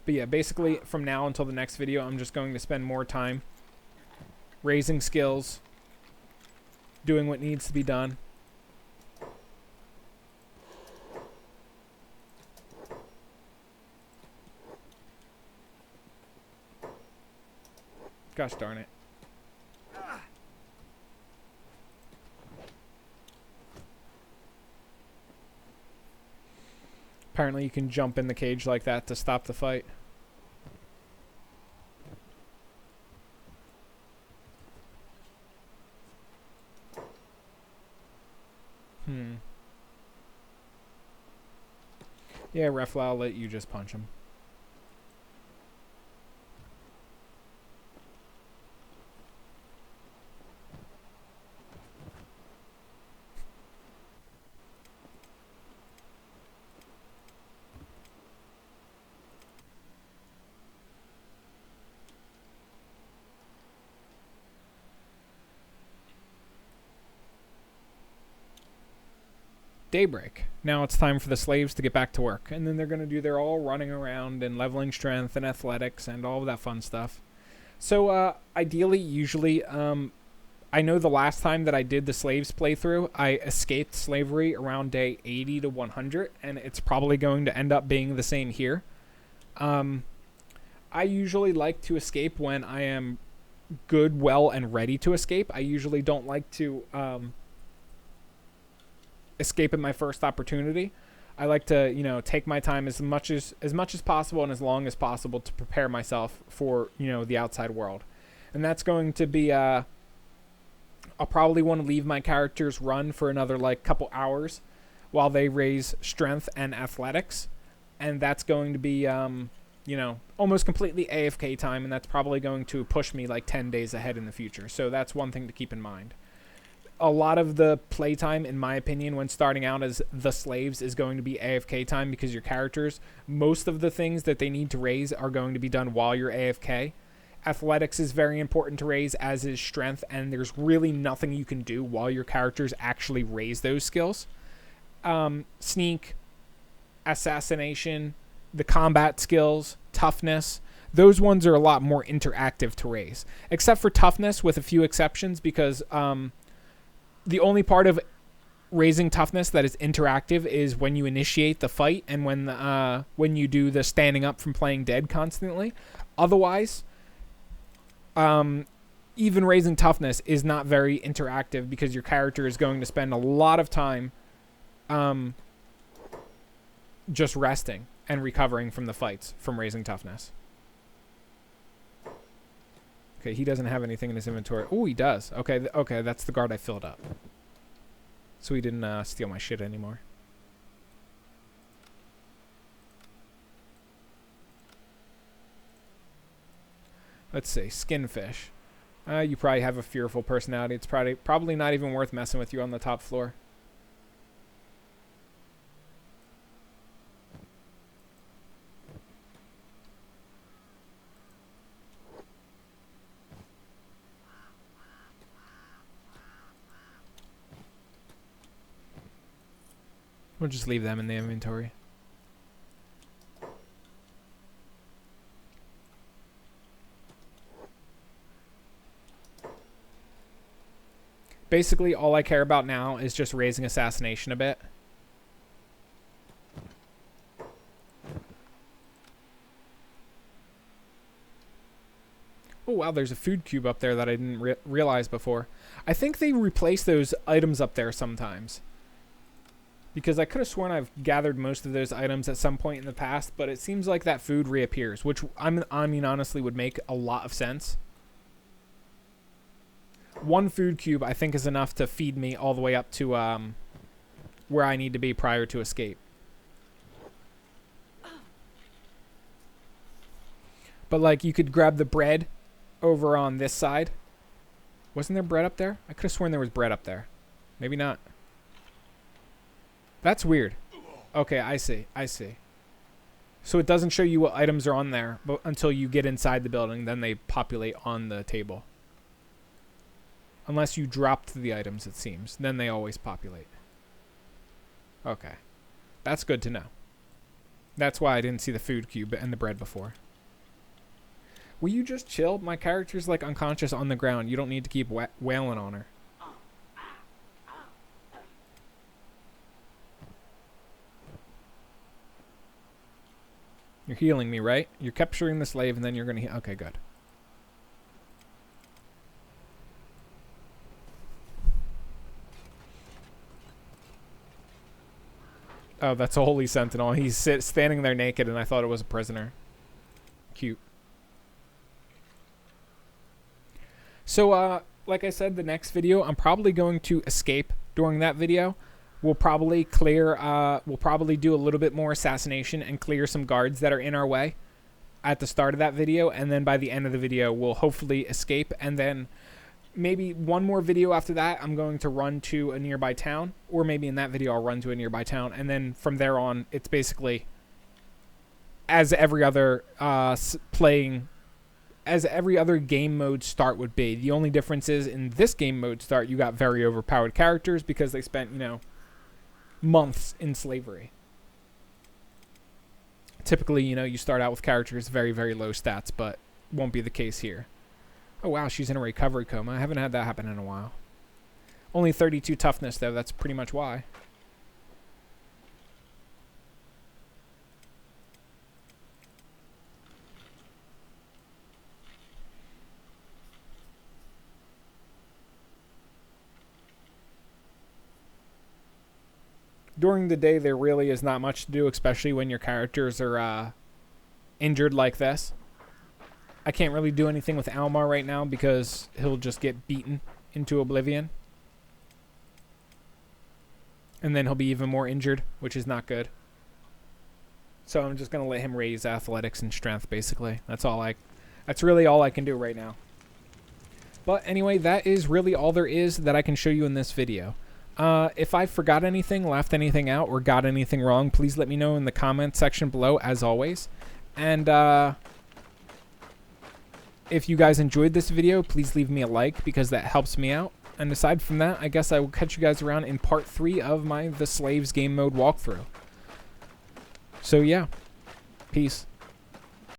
But yeah, basically from now until the next video, I'm just going to spend more time raising skills, doing what needs to be done. Gosh darn it. Apparently you can jump in the cage like that to stop the fight. Yeah, Refla, I'll let you just punch him. Daybreak. Now it's time for the slaves to get back to work, and then they're going to do their all running around and leveling strength and athletics and all of that fun stuff. So ideally, usually, I know the last time that I did the slaves playthrough, I escaped slavery around day 80 to 100, and it's probably going to end up being the same here. I usually like to escape when I am good, well, and ready to escape. I usually don't like to escape at my first opportunity. I like to, you know, take my time as much as possible and as long as possible to prepare myself for, you know, the outside world. And that's going to be I'll probably want to leave my characters run for another like couple hours while they raise strength and athletics, and that's going to be you know, almost completely AFK time, and that's probably going to push me like 10 days ahead in the future. So that's one thing to keep in mind. A lot of the playtime, in my opinion, when starting out as the slaves is going to be AFK time, because your characters, most of the things that they need to raise are going to be done while you're AFK. Athletics is very important to raise, as is strength, and there's really nothing you can do while your characters actually raise those skills. Sneak, assassination, the combat skills, toughness, those ones are a lot more interactive to raise. Except for toughness, with a few exceptions, because the only part of raising toughness that is interactive is when you initiate the fight and when you do the standing up from playing dead constantly. Otherwise, even raising toughness is not very interactive, because your character is going to spend a lot of time just resting and recovering from the fights from raising toughness. Okay, he doesn't have anything in his inventory. Oh, he does. Okay, okay, that's the guard I filled up. So he didn't steal my shit anymore. Let's see, skinfish. You probably have a fearful personality. It's probably not even worth messing with you on the top floor. We'll just leave them in the inventory. Basically, all I care about now is just raising assassination a bit. Oh, wow, there's a food cube up there that I didn't realize before. I think they replace those items up there sometimes, because I could have sworn I've gathered most of those items at some point in the past, but it seems like that food reappears, which I mean honestly would make a lot of sense. One food cube I think is enough to feed me all the way up to where I need to be prior to escape. But like, you could grab the bread over on this side. Wasn't there bread up there? I could have sworn there was bread up there. Maybe not. That's weird. Okay, I see. I see. So it doesn't show you what items are on there but until you get inside the building. Then they populate on the table. Unless you dropped the items, it seems. Then they always populate. Okay. That's good to know. That's why I didn't see the food cube and the bread before. Will you just chill? My character's like unconscious on the ground. You don't need to keep wailing on her. You're healing me, right? You're capturing the slave and then you're going to heal. Okay, good. Oh, that's a holy sentinel. He's standing there naked and I thought it was a prisoner. Cute. So, like I said, the next video, I'm probably going to escape during that video. We'll probably clear, we'll probably do a little bit more assassination and clear some guards that are in our way at the start of that video. And then by the end of the video, we'll hopefully escape. And then maybe one more video after that, I'm going to run to a nearby town. Or maybe in that video, I'll run to a nearby town. And then from there on, it's basically as every other as every other game mode start would be. The only difference is in this game mode start, you got very overpowered characters because they spent, you know, months in slavery. Typically, you know, you start out with characters very, very low stats, but won't be the case here. Oh, wow, she's in a recovery coma. I haven't had that happen in a while. Only 32 toughness, though. That's pretty much why. During the day, there really is not much to do, especially when your characters are injured like this. I can't really do anything with Almar right now because he'll just get beaten into oblivion. And then he'll be even more injured, which is not good. So I'm just going to let him raise athletics and strength, basically. That's really all I can do right now. But anyway, that is really all there is that I can show you in this video. If I forgot anything, left anything out, or got anything wrong, please let me know in the comment section below, as always. And if you guys enjoyed this video, please leave me a like because that helps me out. And aside from that, I guess I will catch you guys around in part 3 of my The Slaves game mode walkthrough. So yeah, peace.